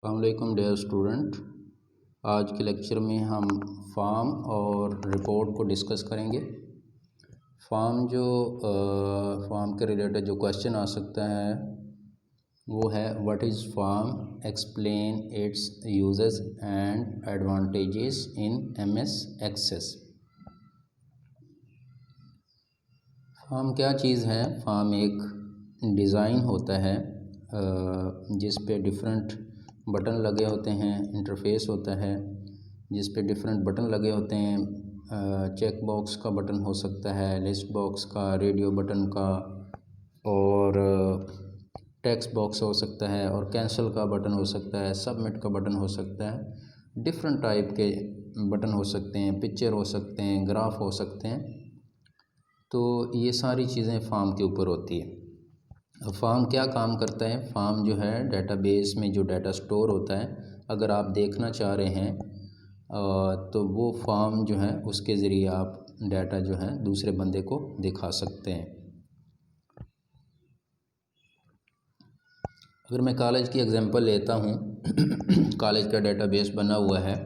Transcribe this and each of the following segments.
अस्सलामुअलैकुम dear student. आज के लेक्चर में हम फॉर्म और रिपोर्ट को डिस्कस करेंगे। फॉर्म के रिलेटेड जो क्वेश्चन आ सकता है वो है what is form, explain its uses and advantages in MS Access. Form क्या चीज़ है? फॉर्म एक डिज़ाइन होता है जिस पे डिफरेंट बटन लगे होते हैं, इंटरफेस होता है जिस पे डिफरेंट बटन लगे होते हैं। चेक बॉक्स का बटन हो सकता है, लिस्ट बॉक्स का, रेडियो बटन का, और टेक्स्ट बॉक्स हो सकता है, और कैंसिल का बटन हो सकता है, सबमिट का बटन हो सकता है। डिफरेंट टाइप के बटन हो सकते हैं, पिक्चर हो सकते हैं, ग्राफ हो सकते हैं। तो ये सारी चीज़ें फॉर्म के ऊपर होती है। फॉर्म क्या काम करता है? फॉर्म जो है डेटाबेस में जो डाटा स्टोर होता है, अगर आप देखना चाह रहे हैं तो वो फॉर्म जो है उसके ज़रिए आप डाटा जो है दूसरे बंदे को दिखा सकते हैं। अगर मैं कॉलेज की एग्जांपल लेता हूँ कॉलेज का डेटाबेस बना हुआ है।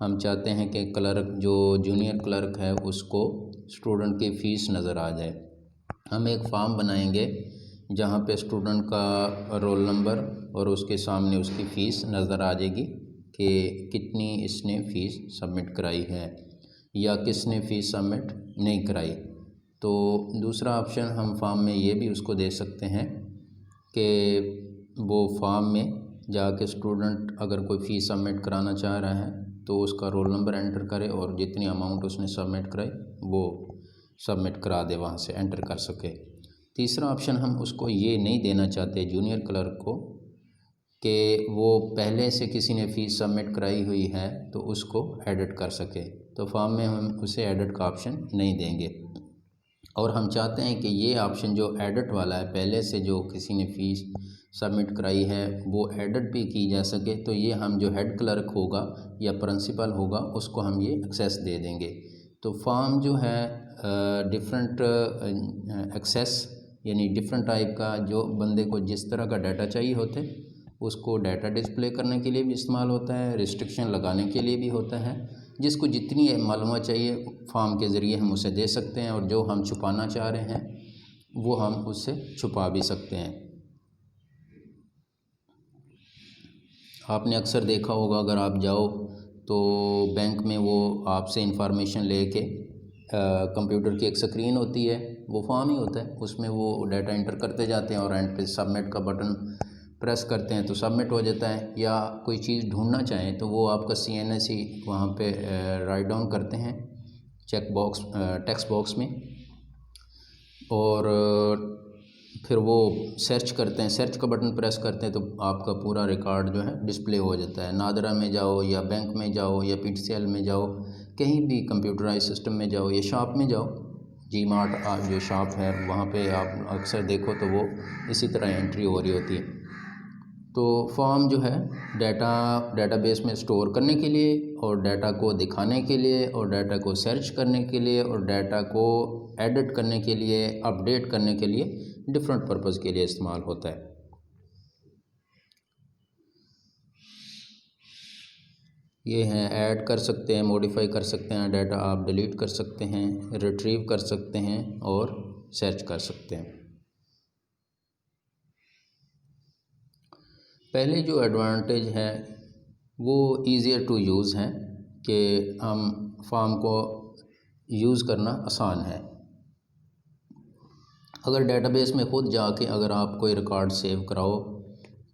हम चाहते हैं कि क्लर्क जो जूनियर क्लर्क है उसको स्टूडेंट की फ़ीस नज़र आ जाए। हम एक फॉर्म बनाएंगे जहाँ पे स्टूडेंट का रोल नंबर और उसके सामने उसकी फ़ीस नज़र आ जाएगी कि कितनी इसने फ़ीस सबमिट कराई है या किसने फ़ीस सबमिट नहीं कराई। तो दूसरा ऑप्शन हम फॉर्म में ये भी उसको दे सकते हैं कि वो फॉर्म में जाके स्टूडेंट अगर कोई फ़ीस सबमिट कराना चाह रहा है तो उसका रोल नंबर एंटर करे और जितनी अमाउंट उसने सबमिट कराई वो सबमिट करा दे, वहाँ से एंटर कर सके। तीसरा ऑप्शन हम उसको ये नहीं देना चाहते जूनियर क्लर्क को कि वो पहले से किसी ने फ़ीस सबमिट कराई हुई है तो उसको एडिट कर सके। तो फॉर्म में हम उसे एडिट का ऑप्शन नहीं देंगे। और हम चाहते हैं कि ये ऑप्शन जो एडिट वाला है, पहले से जो किसी ने फ़ीस सबमिट कराई है वो एडिट भी की जा सके, तो ये हम जो हेड क्लर्क होगा या प्रिंसिपल होगा उसको हम ये एक्सेस दे देंगे। तो फॉर्म जो है डिफरेंट एक्सेस यानी डिफरेंट टाइप का, जो बंदे को जिस तरह का डाटा चाहिए होता है उसको डाटा डिस्प्ले करने के लिए भी इस्तेमाल होता है, रिस्ट्रिक्शन लगाने के लिए भी होता है। जिसको जितनी मालूमात चाहिए फॉर्म के ज़रिए हम उसे दे सकते हैं, और जो हम छुपाना चाह रहे हैं वो हम उससे छुपा भी सकते हैं। आपने अक्सर देखा होगा, अगर आप जाओ तो बैंक में वो आपसे इंफॉर्मेशन लेके कंप्यूटर की एक स्क्रीन होती है, वो फॉर्म ही होता है, उसमें वो डाटा इंटर करते जाते हैं और एंड पे सबमिट का बटन प्रेस करते हैं तो सबमिट हो जाता है। या कोई चीज़ ढूंढना चाहें तो वो आपका CNS ही वहाँ पे राइट डाउन करते हैं चेक बॉक्स टेक्स्ट बॉक्स में, और फिर वो सर्च करते हैं, सर्च का बटन प्रेस करते हैं तो आपका पूरा रिकॉर्ड जो है डिस्प्ले हो जाता है। नादरा में जाओ या बैंक में जाओ या PTCL में जाओ, कहीं भी कंप्यूटराइज सिस्टम में जाओ या शॉप में जाओ, जी मार्ट जो शॉप है वहाँ पे आप अक्सर देखो तो वो इसी तरह एंट्री हो रही होती है। तो फॉर्म जो है डेटाबेस में स्टोर करने के लिए, और डाटा को दिखाने के लिए, और डाटा को सर्च करने के लिए, और डाटा को एडिट करने के लिए, अपडेट करने के लिए, डिफरेंट पर्पज़ के लिए इस्तेमाल होता है। ये हैं, ऐड कर सकते हैं, मॉडिफाई कर सकते हैं, डाटा आप डिलीट कर सकते हैं, रिट्रीव कर सकते हैं और सर्च कर सकते हैं। पहले जो एडवांटेज है वो ईज़ियर टू यूज़ है कि हम फॉर्म को यूज़ करना आसान है। अगर डेटाबेस में ख़ुद जाके अगर आप कोई रिकॉर्ड सेव कराओ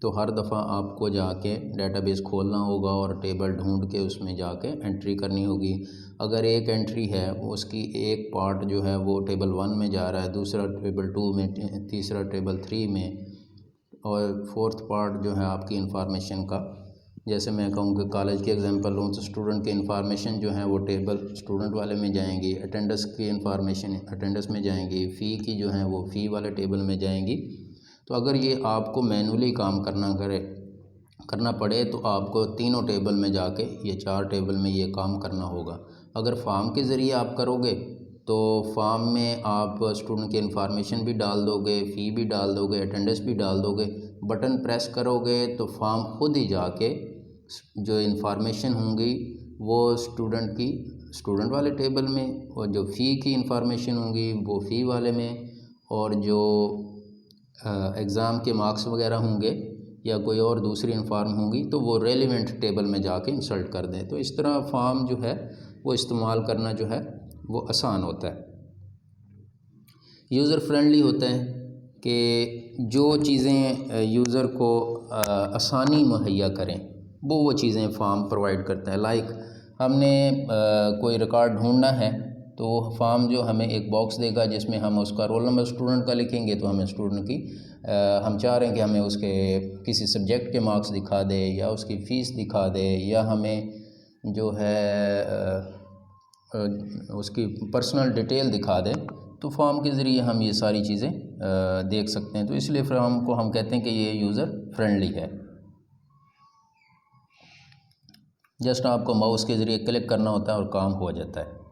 तो हर दफ़ा आपको जाके डेटाबेस खोलना होगा और टेबल ढूंढ के उसमें जाके एंट्री करनी होगी। अगर एक एंट्री है उसकी एक पार्ट जो है वो टेबल 1 में जा रहा है, दूसरा टेबल 2 में, तीसरा टेबल 3 में, और फोर्थ पार्ट जो है आपकी इंफॉर्मेशन का, जैसे मैं कहूँ कि कॉलेज की एग्जांपल लूँ तो स्टूडेंट की इंफॉर्मेशन जो है वो टेबल स्टूडेंट वाले में जाएंगी, अटेंडेंस की इंफॉर्मेशन अटेंडेंस में जाएंगी, फ़ी की जो है वो फ़ी वाले टेबल में जाएंगी। तो अगर ये आपको मैनुअली काम करना पड़े तो आपको तीनों टेबल में जाके, ये 4 टेबल में ये काम करना होगा। अगर फॉर्म के ज़रिए आप करोगे तो फॉर्म में आप स्टूडेंट की इन्फॉर्मेशन भी डाल दोगे, फ़ी भी डाल दोगे, अटेंडेंस भी डाल दोगे। बटन प्रेस करोगे तो फॉर्म खुद ही जाके जो इन्फॉर्मेशन होंगी वो स्टूडेंट वाले टेबल में, और जो फ़ी की इन्फॉर्मेशन होंगी वो फ़ी वाले में, और जो एग्ज़ाम के मार्क्स वगैरह होंगे या कोई और दूसरी इन्फॉर्म होंगी तो वो रेलिवेंट टेबल में जाके इंसर्ट कर दें। तो इस तरह फॉर्म जो है वो इस्तेमाल करना जो है वो आसान होता है, यूज़र फ्रेंडली होता है कि जो चीज़ें यूज़र को आसानी मुहैया करें वो चीज़ें फॉर्म प्रोवाइड करता है। लाइक हमने कोई रिकॉर्ड ढूंढना है तो फॉर्म जो हमें एक बॉक्स देगा जिसमें हम उसका रोल नंबर स्टूडेंट का लिखेंगे, तो हमें स्टूडेंट की हम चाह रहे हैं कि हमें उसके किसी सब्जेक्ट के मार्क्स दिखा दे या उसकी फ़ीस दिखा दे या हमें जो है उसकी पर्सनल डिटेल दिखा दे, तो फॉर्म के ज़रिए हम ये सारी चीज़ें देख सकते हैं। तो इसलिए फॉर्म को हम कहते हैं कि ये यूज़र फ्रेंडली है। जस्ट आपको माउस के ज़रिए क्लिक करना होता है और काम हो जाता है।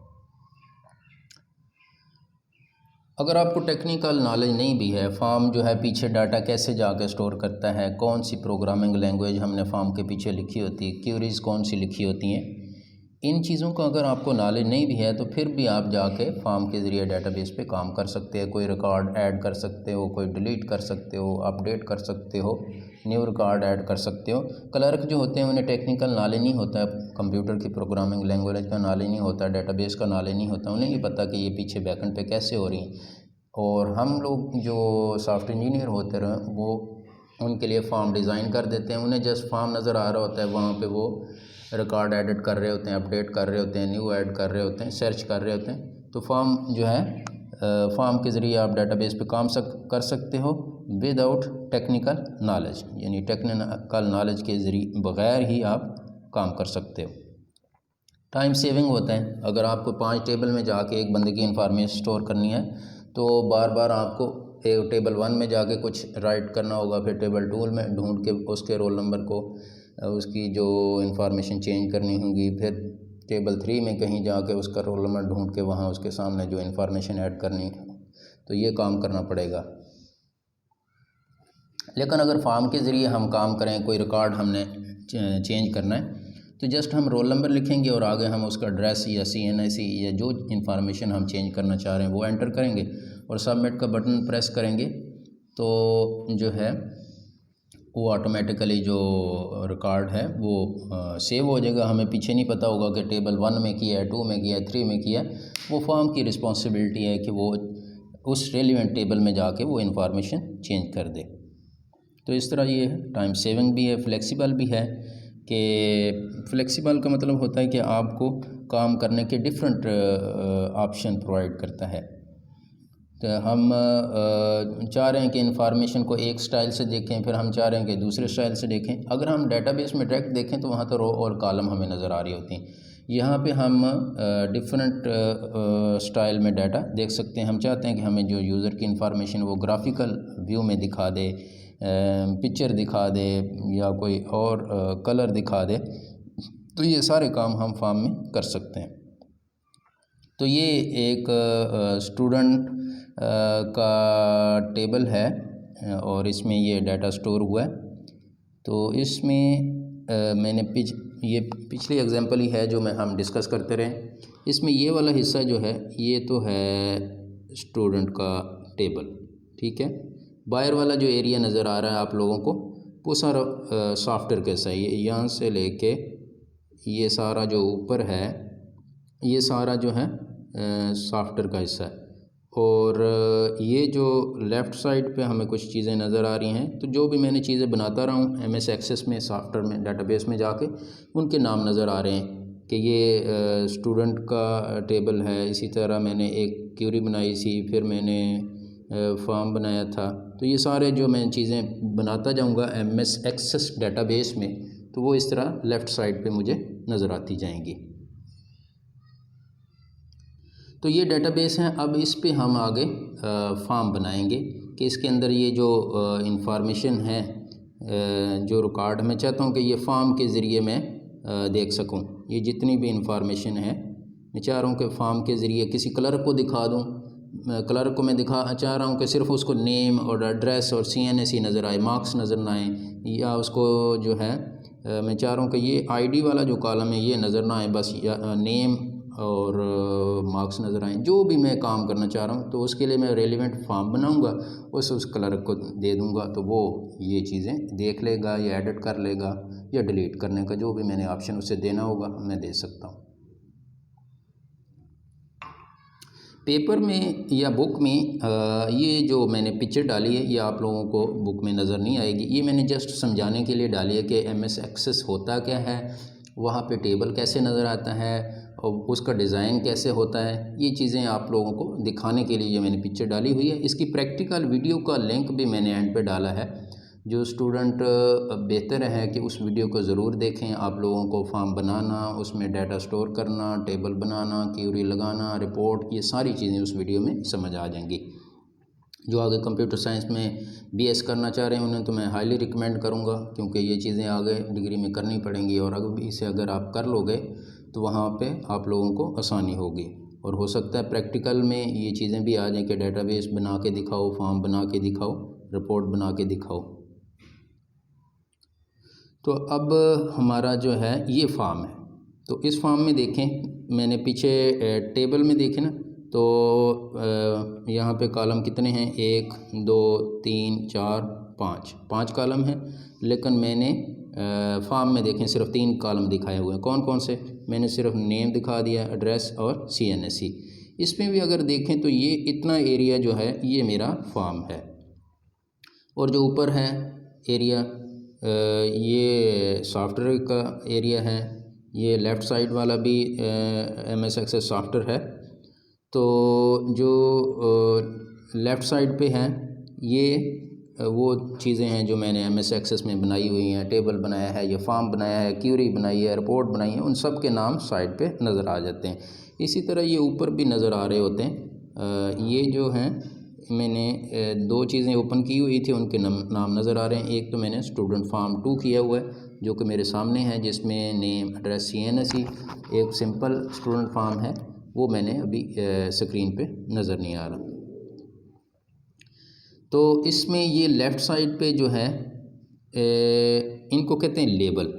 अगर आपको टेक्निकल नॉलेज नहीं भी है, फॉर्म जो है पीछे डाटा कैसे जाकर स्टोर करता है, कौन सी प्रोग्रामिंग लैंग्वेज हमने फॉर्म के पीछे लिखी होती है, क्यूरीज़ कौन सी लिखी होती हैं, इन चीज़ों का अगर आपको नॉलेज नहीं भी है तो फिर भी आप जाके फॉर्म के ज़रिए डेटाबेस पे काम कर सकते हैं। कोई रिकॉर्ड ऐड कर सकते हो, कोई डिलीट कर सकते हो, अपडेट कर सकते हो, न्यू रिकॉर्ड ऐड कर सकते हो। क्लर्क जो होते हैं उन्हें टेक्निकल नॉलेज नहीं होता है, कंप्यूटर की प्रोग्रामिंग लैंग्वेज का नॉलेज नहीं होता, डेटाबेस का नॉलेज नहीं होता, उन्हें नहीं पता कि ये पीछे बैकएंड पे कैसे हो रही हैं। और हम लोग जो सॉफ्टवेयर इंजीनियर होते रहे वो उनके लिए फॉर्म डिज़ाइन कर देते हैं। उन्हें जस्ट फॉर्म नज़र आ रहा होता है, वहाँ पे वो रिकॉर्ड एडिट कर रहे होते हैं, अपडेट कर रहे होते हैं, न्यू ऐड कर रहे होते हैं, सर्च कर रहे होते हैं। तो फॉर्म जो है फॉर्म के ज़रिए आप डेटाबेस पे काम कर सकते हो विदाउट टेक्निकल नॉलेज, यानी टेक्निकल नॉलेज के ज़रिए बग़ैर ही आप काम कर सकते हो। टाइम सेविंग होता है। अगर आपको 5 टेबल में जाके एक बंदे की इन्फॉर्मेशन स्टोर करनी है तो बार बार आपको एक टेबल 1 में जाके कुछ राइट करना होगा, फिर टेबल 2 में ढूंढ के उसके रोल नंबर को उसकी जो इन्फॉर्मेशन चेंज करनी होगी, फिर टेबल 3 में कहीं जाके उसका रोल नंबर ढूंढ के वहाँ उसके सामने जो इन्फॉर्मेशन ऐड करनी, तो ये काम करना पड़ेगा। लेकिन अगर फॉर्म के ज़रिए हम काम करें, कोई रिकॉर्ड हमने चेंज करना है तो जस्ट हम रोल नंबर लिखेंगे और आगे हम उसका एड्रेस या CNIC या जो इन्फॉर्मेशन हम चेंज करना चाह रहे हैं वो एंटर करेंगे और सबमिट का बटन प्रेस करेंगे तो जो है वो ऑटोमेटिकली जो रिकॉर्ड है वो सेव हो जाएगा। हमें पीछे नहीं पता होगा कि टेबल 1 में किया है, 2 में किया है, 3 में किया है। वो फॉर्म की रिस्पॉन्सिबिलिटी है कि वो उस रेलिवेंट टेबल में जाके वो इन्फॉर्मेशन चेंज कर दे। तो इस तरह ये टाइम सेविंग भी है, फ्लेक्सिबल भी है। कि फ्लेक्सिबल का मतलब होता है कि आपको काम करने के डिफरेंट ऑप्शन प्रोवाइड करता है। तो हम चाह रहे हैं कि इन्फॉर्मेशन को एक स्टाइल से देखें, फिर हम चाह रहे हैं कि दूसरे स्टाइल से देखें। अगर हम डेटाबेस में डायरेक्ट देखें तो वहाँ तो रो और कॉलम हमें नज़र आ रही होती हैं। यहाँ पे हम डिफरेंट स्टाइल में डाटा देख सकते हैं। हम चाहते हैं कि हमें जो यूज़र की इन्फॉर्मेशन वो ग्राफिकल व्यू में दिखा दे, पिक्चर दिखा दे या कोई और कलर दिखा दे, तो ये सारे काम हम फॉर्म में कर सकते हैं। तो ये एक स्टूडेंट का टेबल है और इसमें ये डाटा स्टोर हुआ है। तो इसमें मैंने ये पिछली एग्जांपल ही है जो हम डिस्कस करते रहे। इसमें ये वाला हिस्सा जो है ये तो है स्टूडेंट का टेबल, ठीक है। बाहर वाला जो एरिया नज़र आ रहा है आप लोगों को वो सारा सॉफ्टवेयर कैसा है, ये यहाँ से लेके ये सारा जो ऊपर है ये सारा जो है सॉफ्टवेयर का हिस्सा है। और ये जो लेफ़्ट साइड पे हमें कुछ चीज़ें नज़र आ रही हैं, तो जो भी मैंने चीज़ें बनाता रहा हूँ MS एक्सेस में, सॉफ्टवेयर में, डेटाबेस में जाके उनके नाम नज़र आ रहे हैं कि ये स्टूडेंट का टेबल है। इसी तरह मैंने एक क्यूरी बनाई थी, फिर मैंने फॉर्म बनाया था। तो ये सारे जो मैं चीज़ें बनाता जाऊँगा MS एक्सेस डेटाबेस में, तो वो इस तरह लेफ़्ट साइड पे मुझे नज़र आती जाएंगी। तो ये डेटाबेस हैं। अब इस पे हम आगे फॉर्म बनाएंगे कि इसके अंदर ये जो इंफॉर्मेशन है, जो रिकॉर्ड, मैं चाहता हूँ कि ये फॉर्म के ज़रिए मैं देख सकूँ। ये जितनी भी इंफॉर्मेशन है मैं चाह रहा हूँ कि फॉर्म के ज़रिए किसी क्लर्क को दिखा दूँ, क्लर्क को मैं दिखा चाह रहा हूँ कि सिर्फ उसको नेम और एड्रेस और CNSE नज़र आए, मार्क्स नज़र ना आए, या उसको जो है मैं चाह रहा हूँ कि ये ID वाला जो कॉलम है ये नज़र ना आए, बस नेम और मार्क्स नज़र आएँ। जो भी मैं काम करना चाह रहा हूँ तो उसके लिए मैं रेलिवेंट फॉर्म बनाऊँगा, उस क्लर्क को दे दूँगा, तो वो ये चीज़ें देख लेगा या एडिट कर लेगा, या डिलीट करने का जो भी मैंने ऑप्शन उसे देना होगा मैं दे सकता हूँ। पेपर में या बुक में ये जो मैंने पिक्चर डाली है ये आप लोगों को बुक में नज़र नहीं आएगी, ये मैंने जस्ट समझाने के लिए डाली है कि MS एक्सेस होता क्या है, वहाँ पे टेबल कैसे नज़र आता है और उसका डिज़ाइन कैसे होता है, ये चीज़ें आप लोगों को दिखाने के लिए ये मैंने पिक्चर डाली हुई है। इसकी प्रैक्टिकल वीडियो का लिंक भी मैंने एंड पे डाला है, जो स्टूडेंट बेहतर है कि उस वीडियो को ज़रूर देखें। आप लोगों को फॉर्म बनाना, उसमें डाटा स्टोर करना, टेबल बनाना, क्यूरी लगाना, रिपोर्ट, ये सारी चीज़ें उस वीडियो में समझ आ जाएंगी। जो आगे कंप्यूटर साइंस में BS करना चाह रहे हैं उन्हें तो मैं हाईली रिकमेंड करूंगा, क्योंकि ये चीज़ें आगे डिग्री में करनी पड़ेंगी, और अगर इसे अगर आप कर लोगे तो वहाँ पे आप लोगों को आसानी होगी, और हो सकता है प्रैक्टिकल में ये चीज़ें भी आ जाएं कि डेटाबेस बना के दिखाओ, फॉर्म बना के दिखाओ, रिपोर्ट बना के दिखाओ। तो अब हमारा जो है ये फॉर्म है, तो इस फॉर्म में देखें मैंने पीछे टेबल में देखें ना, तो यहाँ पे कॉलम कितने हैं, 1 2 3 4 5 कॉलम हैं, लेकिन मैंने फॉर्म में देखें सिर्फ 3 कॉलम दिखाए हुए हैं। कौन कौन से, मैंने सिर्फ नेम दिखा दिया, एड्रेस और CNSE। इसमें भी अगर देखें तो ये इतना एरिया जो है ये मेरा फॉर्म है, और जो ऊपर है एरिया ये सॉफ्टवेयर का एरिया है, ये लेफ़्ट साइड वाला भी MS एक्सेस सॉफ्टवेयर है। तो जो लेफ़्ट साइड पे है ये वो चीज़ें हैं जो मैंने MS एक्सेस में बनाई हुई हैं, टेबल बनाया है या फॉर्म बनाया है, क्यूरी बनाई है, रिपोर्ट बनाई है, उन सब के नाम साइड पे नज़र आ जाते हैं। इसी तरह ये ऊपर भी नज़र आ रहे होते हैं। ये जो हैं मैंने 2 चीज़ें ओपन की हुई थी, उनके नाम नज़र आ रहे हैं। एक तो मैंने स्टूडेंट फॉर्म 2 किया हुआ है जो कि मेरे सामने है, जिसमें नेम, एड्रेस, CNSE। एक सिंपल स्टूडेंट फॉर्म है, वो मैंने अभी स्क्रीन पे नज़र नहीं आ रहा। तो इसमें ये लेफ़्ट साइड पे जो है इनको कहते हैं लेबल।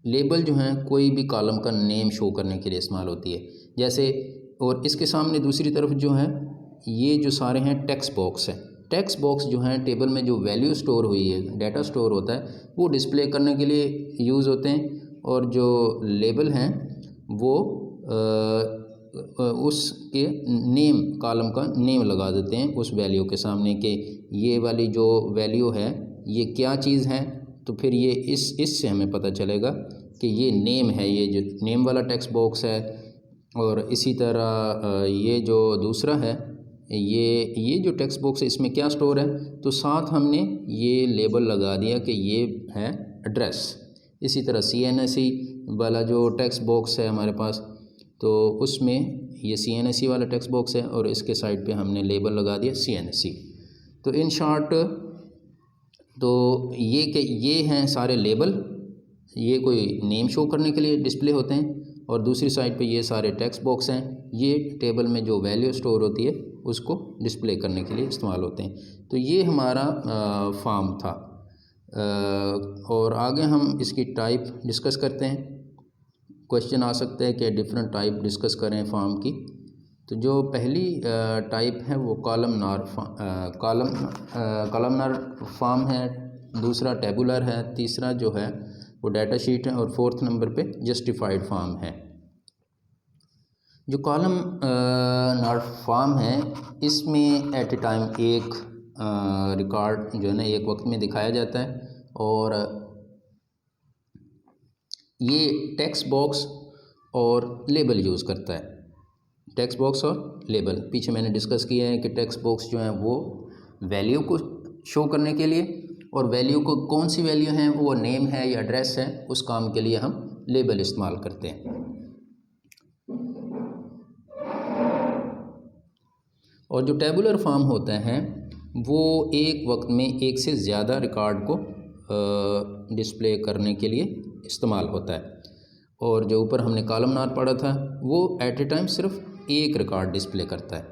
लेबल जो हैं कोई भी कॉलम का नेम शो करने के लिए इस्तेमाल होती है, जैसे, और इसके सामने दूसरी तरफ जो है ये जो सारे हैं टेक्स्ट बॉक्स हैं। टेक्स्ट बॉक्स जो हैं टेबल में जो वैल्यू स्टोर हुई है, डाटा स्टोर होता है, वो डिस्प्ले करने के लिए यूज़ होते हैं, और जो लेबल हैं वो उसके नेम, कॉलम का नेम लगा देते हैं उस वैल्यू के सामने कि ये वाली जो वैल्यू है ये क्या चीज़ है, तो फिर ये इससे हमें पता चलेगा कि ये नेम है, ये जो नेम वाला टेक्स्ट बॉक्स है। और इसी तरह ये जो दूसरा है ये जो टेक्स्ट बॉक्स है इसमें क्या स्टोर है, तो साथ हमने ये लेबल लगा दिया कि ये है एड्रेस। इसी तरह CNSE वाला जो टेक्स्ट बॉक्स है हमारे पास, तो उसमें ये CNSE वाला टेक्स्ट बॉक्स है और इसके साइड पे हमने लेबल लगा दिया CNSE। तो इन शॉर्ट तो ये हैं सारे लेबल, ये कोई नेम शो करने के लिए डिस्प्ले होते हैं, और दूसरी साइड पे ये सारे टेक्स्ट बॉक्स हैं, ये टेबल में जो वैल्यू स्टोर होती है उसको डिस्प्ले करने के लिए इस्तेमाल होते हैं। तो ये हमारा फॉर्म था। और आगे हम इसकी टाइप डिस्कस करते हैं। क्वेश्चन आ सकता है कि डिफरेंट टाइप डिस्कस करें फॉर्म की। तो जो पहली टाइप है वो कॉलमनार फॉर्म है, दूसरा टेबुलर है, तीसरा जो है वो डाटा शीट है, और 4th नंबर पे जस्टिफाइड फॉर्म है। जो कॉलमनार फॉर्म है इसमें एट ए टाइम एक रिकॉर्ड जो है ना एक वक्त में दिखाया जाता है, और ये टेक्स्ट बॉक्स और लेबल यूज़ करता है। टेक्स्ट बॉक्स और लेबल पीछे मैंने डिस्कस किया है कि टेक्स्ट बॉक्स जो है वो वैल्यू को शो करने के लिए, और वैल्यू को कौन सी वैल्यू है वो नेम है या एड्रेस है, उस काम के लिए हम लेबल इस्तेमाल करते हैं। और जो टेबुलर फॉर्म होता है वो एक वक्त में एक से ज़्यादा रिकॉर्ड को डिस्प्ले करने के लिए इस्तेमाल होता है। और जो ऊपर हमने कॉलमनार पढ़ा था वो एट ए टाइम सिर्फ एक रिकॉर्ड डिस्प्ले करता है।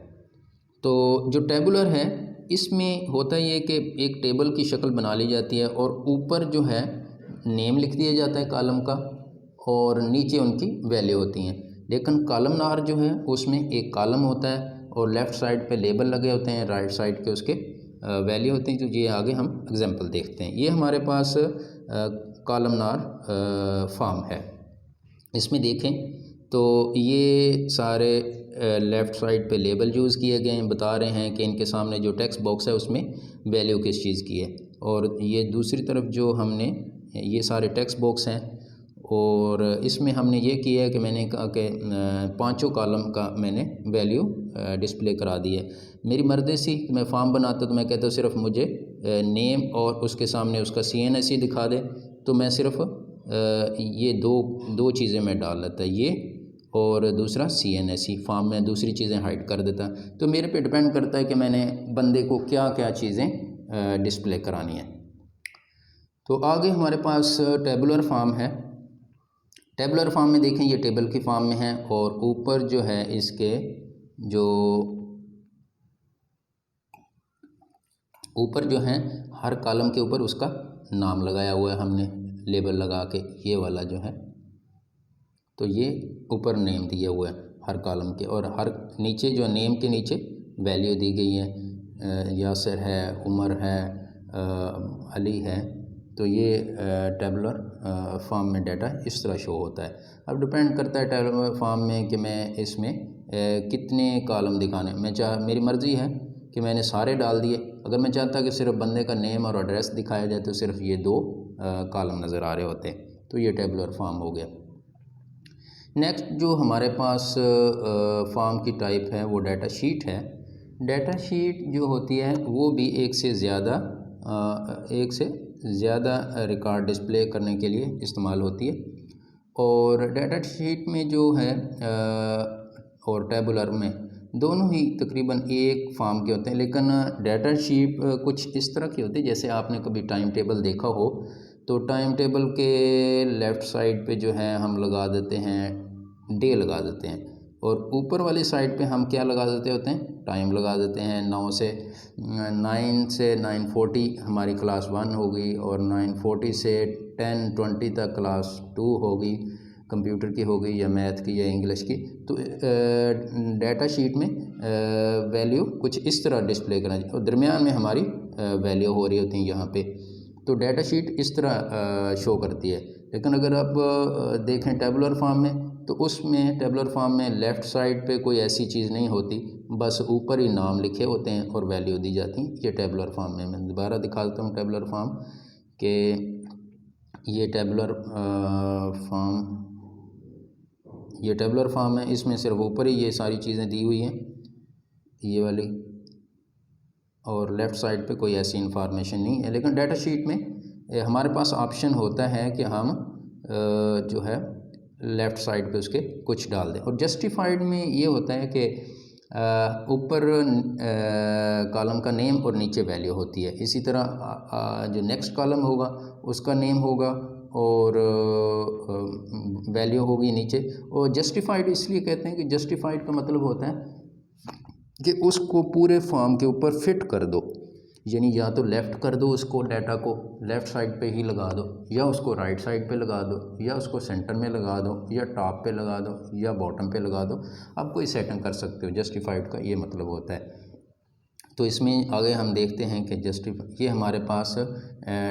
तो जो टेबुलर है इसमें होता ये कि एक टेबल की शक्ल बना ली जाती है और ऊपर जो है नेम लिख दिया जाता है कॉलम का और नीचे उनकी वैल्यू होती हैं। लेकिन कॉलमनार जो है उसमें एक कॉलम होता है और लेफ़्ट साइड पे लेबल लगे होते हैं, राइट साइड के उसके वैल्यू होती हैं। तो ये आगे हम एग्जांपल देखते हैं। ये हमारे पास कॉलमनार फॉर्म है। इसमें देखें तो ये सारे लेफ़्ट साइड पे लेबल यूज़ किए गए हैं, बता रहे हैं कि इनके सामने जो टेक्स्ट बॉक्स है उसमें वैल्यू किस चीज़ की है। और ये दूसरी तरफ जो हमने ये सारे टेक्स्ट बॉक्स हैं और इसमें हमने ये किया है कि मैंने कहा कि पांचों कॉलम का मैंने वैल्यू डिस्प्ले करा दी है। मेरी मर्ज़ी सी मैं फॉर्म बनाता तो मैं कहता हूँ सिर्फ मुझे नेम और उसके सामने उसका CNSE दिखा दे, तो मैं सिर्फ ये दो चीज़ें मैं डाल लेता, ये और दूसरा CNSE। फॉर्म में दूसरी चीज़ें हाइड कर देता। तो मेरे पे डिपेंड करता है कि मैंने बंदे को क्या क्या चीज़ें डिस्प्ले करानी है। तो आगे हमारे पास टेबुलर फॉर्म है। टेबुलर फॉर्म में देखें ये टेबल की फॉर्म में है और ऊपर जो है इसके जो ऊपर जो है हर कॉलम के ऊपर उसका नाम लगाया हुआ है हमने लेबल लगा के, ये वाला जो है। तो ये ऊपर नेम दिया हुआ है हर कॉलम के और हर नीचे जो नेम के नीचे वैल्यू दी गई है। यासिर है, उमर है, अली है। तो ये टेबुलर फॉर्म में डाटा इस तरह शो होता है। अब डिपेंड करता है टेबुलर फॉर्म में कि मैं इसमें कितने कॉलम दिखाने, मेरी मर्ज़ी है कि मैंने सारे डाल दिए। अगर मैं चाहता कि सिर्फ बंदे का नेम और एड्रेस दिखाया जाए तो सिर्फ ये दो कॉलम नज़र आ रहे होते हैं। तो ये टेबुलर फॉर्म हो गया। नेक्स्ट जो हमारे पास फॉर्म की टाइप है वो डाटा शीट है। डाटा शीट जो होती है वो भी एक से ज़्यादा रिकॉर्ड डिस्प्ले करने के लिए इस्तेमाल होती है। और डाटा शीट में जो है और टेबुलर में दोनों ही तकरीबन एक फॉर्म के होते हैं, लेकिन डाटा शीट कुछ इस तरह की होती है जैसे आपने कभी टाइम टेबल देखा हो तो टाइम टेबल के लेफ़्ट साइड पे जो है हम लगा देते हैं डे लगा देते हैं और ऊपर वाली साइड पे हम क्या लगा देते होते हैं, टाइम लगा देते हैं। 9 से 9:40 हमारी क्लास 1 होगी और 9:40 से 10:20 तक क्लास 2 होगी, कंप्यूटर की होगी या मैथ की या इंग्लिश की। तो डाटा शीट में वैल्यू कुछ इस तरह डिस्प्ले करना चाहिए और दरमियान में हमारी वैल्यू हो रही होती है यहाँ पे। तो डाटा शीट इस तरह शो करती है। लेकिन अगर आप देखें टेबुलर फॉर्म में तो उसमें टेबुलर फॉर्म में लेफ़्ट साइड पे कोई ऐसी चीज़ नहीं होती, बस ऊपर ही नाम लिखे होते हैं और वैल्यू दी जाती है। ये टेबुलर फॉर्म में मैं दोबारा दिखा देता हूँ टेबुलर फॉर्म के ये टेबुलर फॉर्म है। इसमें सिर्फ ऊपर ही ये सारी चीज़ें दी हुई हैं ये वाली और लेफ़्ट साइड पे कोई ऐसी इंफॉर्मेशन नहीं है। लेकिन डाटा शीट में हमारे पास ऑप्शन होता है कि हम जो है लेफ़्ट साइड पे उसके कुछ डाल दें। और जस्टिफाइड में ये होता है कि ऊपर कॉलम का नेम और नीचे वैल्यू होती है। इसी तरह जो नेक्स्ट कॉलम होगा उसका नेम होगा और वैल्यू होगी नीचे। और जस्टिफाइड इसलिए कहते हैं कि जस्टिफाइड का मतलब होता है कि उसको पूरे फॉर्म के ऊपर फिट कर दो, यानी या तो लेफ़्ट कर दो उसको, डाटा को लेफ़्ट साइड पे ही लगा दो, या उसको राइट साइड पे लगा दो, या उसको सेंटर में लगा दो, या टॉप पे लगा दो, या बॉटम पे लगा दो। आप कोई सेटिंग कर सकते हो। जस्टिफाइड का ये मतलब होता है। तो इसमें आगे हम देखते हैं कि ये हमारे पास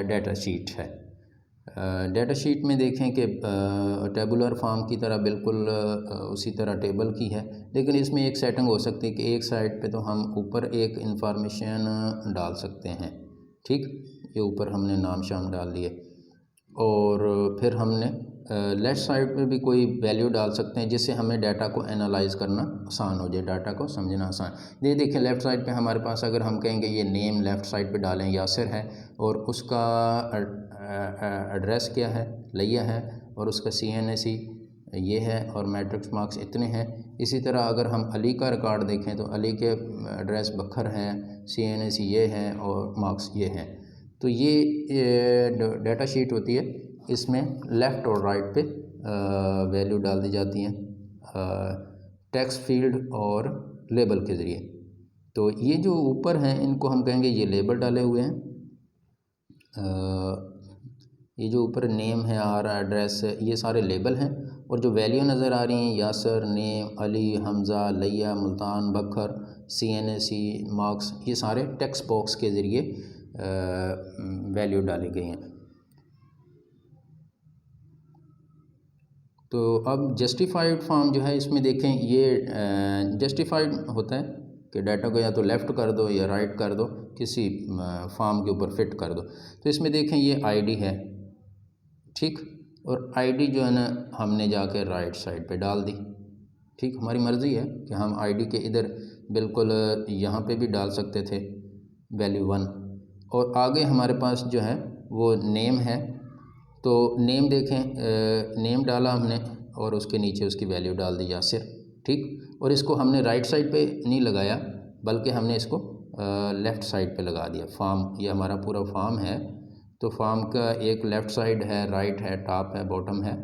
डाटा शीट है। डाटा शीट में देखें कि टेबुलर फॉर्म की तरह बिल्कुल उसी तरह टेबल की है, लेकिन इसमें एक सेटिंग हो सकती है कि एक साइड पे तो हम ऊपर एक इंफॉर्मेशन डाल सकते हैं। ठीक, ये ऊपर हमने नाम शाम डाल दिए और फिर हमने लेफ़्ट साइड पे भी कोई वैल्यू डाल सकते हैं जिससे हमें डाटा को एनालाइज करना आसान हो जाए, डाटा को समझना आसान। ये देखिए लेफ़्ट साइड पे हमारे पास अगर हम कहेंगे ये नेम लेफ़्ट साइड पे डालें यासिर है और उसका एड्रेस क्या है, लिया है, और उसका CNSE ये है और मैट्रिक्स मार्क्स इतने हैं। इसी तरह अगर हम अली का रिकॉर्ड देखें तो अली के एड्रेस बखर है, CNSE ये है और मार्क्स ये हैं। तो ये डाटा शीट होती है। इसमें लेफ़्ट और राइट पे वैल्यू डाल दी जाती हैं टेक्स्ट फील्ड और लेबल के ज़रिए। तो ये जो ऊपर हैं इनको हम कहेंगे ये लेबल डाले हुए हैं। ये जो ऊपर नेम है और एड्रेस है ये सारे लेबल हैं, और जो वैल्यू नज़र आ रही हैं यासर, नेम, अली, हमज़ा, लैया, मुल्तान, बकर, CNAC, मार्क्स, ये सारे टेक्स्ट बॉक्स के ज़रिए वैल्यू डाली गई हैं। तो अब जस्टिफाइड फॉर्म जो है इसमें देखें ये जस्टिफाइड होता है कि डाटा को या तो लेफ़्ट कर दो या राइट कर दो, किसी फॉर्म के ऊपर फिट कर दो। तो इसमें देखें ये आईडी है, ठीक, और आईडी जो है ना हमने जाके राइट साइड पे डाल दी, ठीक। हमारी मर्ज़ी है कि हम आईडी के इधर बिल्कुल यहाँ पे भी डाल सकते थे वैल्यू 1, और आगे हमारे पास जो है वो नेम है। तो नेम देखें, नेम डाला हमने और उसके नीचे उसकी वैल्यू डाल दी यासिर, ठीक। और इसको हमने राइट साइड पे नहीं लगाया बल्कि हमने इसको लेफ़्ट साइड पे लगा दिया। फॉर्म, ये हमारा पूरा फॉर्म है, तो फॉर्म का एक लेफ़्ट साइड है, राइट है, टॉप है, बॉटम है।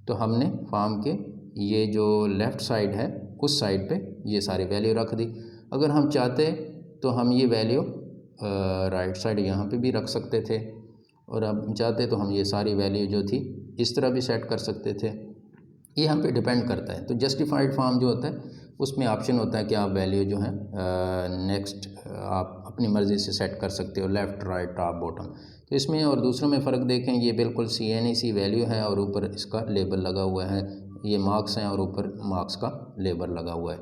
तो हमने फॉर्म के ये जो लेफ़्ट साइड है उस साइड पे ये सारी वैल्यू रख दी। अगर हम चाहते तो हम ये वैल्यू राइट साइड यहाँ पे भी रख सकते थे, और अब चाहते तो हम ये सारी वैल्यू जो थी इस तरह भी सेट कर सकते थे। ये हम पे डिपेंड करता है। तो जस्टिफाइड फॉर्म जो होता है उसमें ऑप्शन होता है कि आप वैल्यू जो है नेक्स्ट आप अपनी मर्ज़ी से सेट कर सकते हो, लेफ़्ट, राइट, टॉप, बॉटम। तो इसमें और दूसरों में फ़र्क देखें, ये बिल्कुल CNAC वैल्यू है और ऊपर इसका लेबल लगा हुआ है, ये मार्क्स हैं और ऊपर मार्क्स का लेबल लगा हुआ है।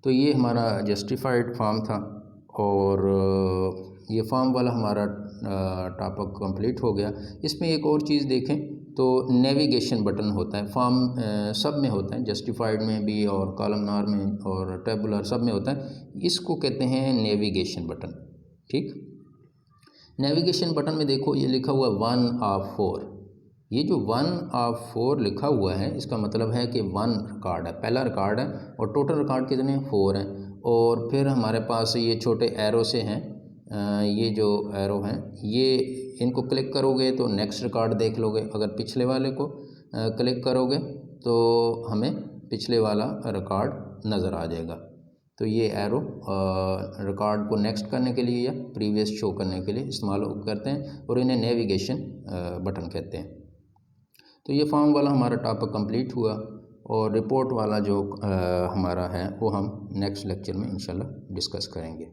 तो ये हमारा जस्टिफाइड फॉर्म था, और ये फॉर्म वाला हमारा टॉपिक कंप्लीट हो गया। इसमें एक और चीज़ देखें तो नेविगेशन बटन होता है, फॉर्म सब में होता है, जस्टिफाइड में भी और कॉलमनार में और टेबुलर सब में होता है। इसको कहते हैं नेविगेशन बटन, ठीक। नेविगेशन बटन में देखो ये लिखा हुआ 1 of 4। ये जो 1 of 4 लिखा हुआ है इसका मतलब है कि 1 रिकॉर्ड है, पहला रिकॉर्ड है, और टोटल रिकॉर्ड कितने हैं, 4 हैं। और फिर हमारे पास ये छोटे एरो से हैं, ये जो एरो हैं ये इनको क्लिक करोगे तो नेक्स्ट रिकॉर्ड देख लोगे। अगर पिछले वाले को क्लिक करोगे तो हमें पिछले वाला रिकॉर्ड नज़र आ जाएगा। तो ये एरो रिकॉर्ड को नेक्स्ट करने के लिए या प्रीवियस शो करने के लिए इस्तेमाल करते हैं, और इन्हें नेविगेशन बटन कहते हैं। तो ये फॉर्म वाला हमारा टॉपिक कंप्लीट हुआ, और रिपोर्ट वाला जो हमारा है वो हम नेक्स्ट लेक्चर में इंशाल्लाह डिस्कस करेंगे।